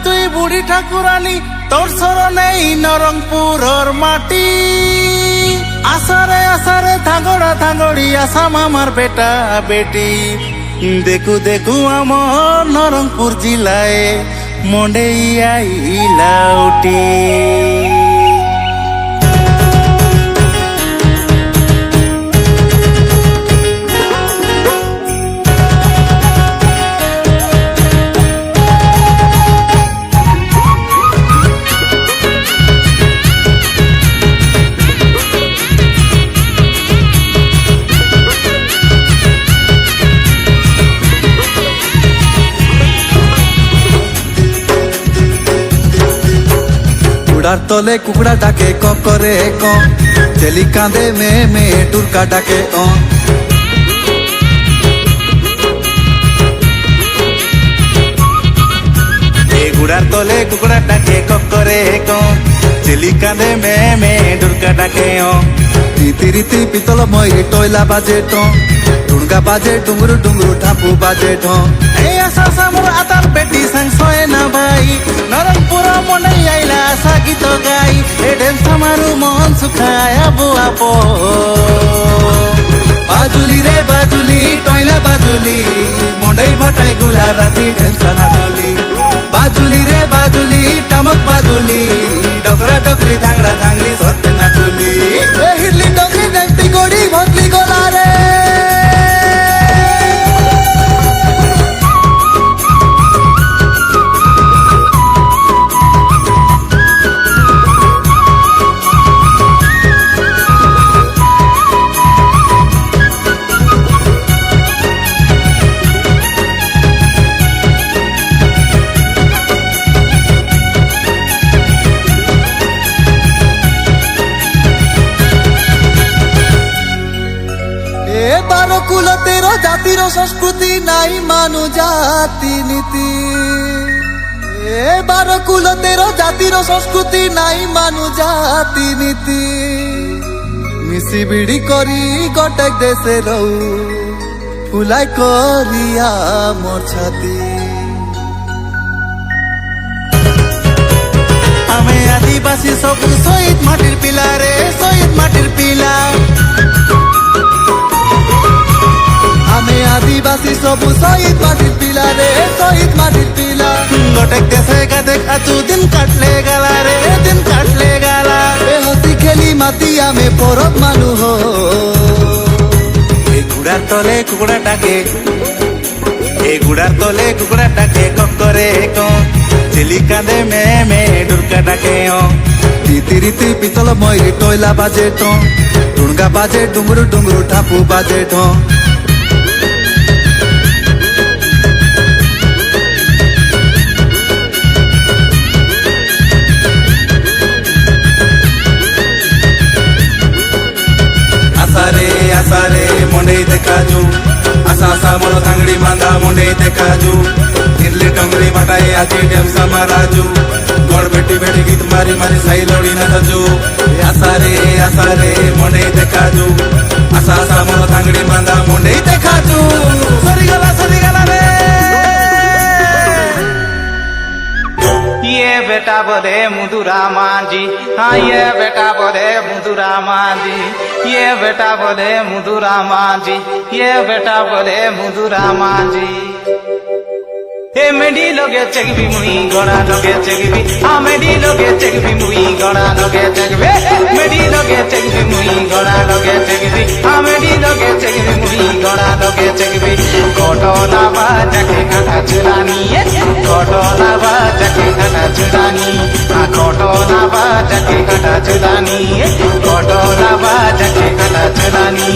তুই বুড়ি ঠাকুরানী তোর শরণেই নরংপুরর মাটি আসারে আসারে থাঙ্গড়া থাঙ্গড়ি আশা মামার বেটা বেটি দেখু দেখু আমার নরংপুর জিলায় মন্ডেই আইলা উটি কুকুড়ার তলে কুকুড়া ডাকে ক করে ক চেলি কাঁদে মে মে টুরকা ডাকে গুড়ার তলে কুকুড়া ডাকে ক করে ক চেলি কাঁদে মে মে টুরকা ডাকে রীতি রীতি পিতল মই টয়লা বাজে টুনকা বাজে ডুঙ্গুরু ডুঙ্গুরু ঠাপু বাজে এই আশা সামুর আতার বেটি সাংসয় না ভাই নরংপুর মনে আইলা আশা গীত গাই এ ডেন্স আমারু মন সুখায় আবু আপো বাজুলি রে বাজুলি টয়লা বাজুলি মন্ডাই ভাটাই গুলা রাতি ঢেলসানা দলি বাজুলি রে বাজুলি টামক বাজুলি ডকরা ডকরি ধাংড়া ধাংড়ি সত্যি নাচুলি হিরলি ডকরি দেখতি গড়ি ভতলি গলা রে বারো কুল তেরো জাতির সংস্কৃতি নাই মানু জাতি নীতি বারো কুল তেরো জাতির সংস্কৃতি নাই মানু জাতি নীতি মিশি বিড়ি করি গটেক দেশে রহু ফুলাই করিয়া মোর ছাতি আমি আদিবাসী সবু শহীদ মাটির পিলা রে শহীদ মাটির পিলা আমি আদিবাসী সবু শহীদ মাটির পিলা রে শহীদ মাটির পিলা গোটেক দেশে গাদেক আচু দিন কাটলে গালা রে দিন কাটলে গালা এ হসি খেলি মাতি আমি পরব মানু হো এই গুড়ার তলে কুকুড়া ডাকে এই গুড়ার তলে কুকুড়া ডাকে কক করে চেলি কাঁদে মে মে ডুরকা ডাকে রীতি রীতি পিতল মই টয়লা বাজে টুনকা বাজে ডুঙ্গুরু ডুঙ্গুরু ঠাপু বাজে আসারে মন্ডেই দেখাজু আশা আশা মন থাংড়ি মান্দা মন্ডেই দেখাজু হিরলি টংড়ি ভাটাই আজি ডেম সামারাজু গড় বেটি বেটি গীত মারি মারি সাই লড়ি নাচজু আসারে মন্ডেই দেখাজু আশা আশা মন থাংড়ি মান্দা মন্ডেই দেখাজু সরি গলা রে ये बेटा बोले मुदुरा मांझी हाँ ये बेटा बोले मुदुरा मांझी ये बेटा बोले मुदुरा मांझी ये बेटा बोले मुदुरा मांझी ए मेडी लोगे चगबी मुई गड़ा लोगे चगबी हाँ मेडी लोगे चगबी मुई गड़ा लोगे चगबे मेडी लोगे चगबी मुई गड़ा लोगे चगबी हाँ मेडी लोगे चगबी मुई गड़ा लोगे चगबी कोटोला बाजके खाना चुरानी कोटोला बाजके खाना चुरानी हाँ कोटोला बाजके खाना चुरानी कोटोला बाजके खाना चुरानी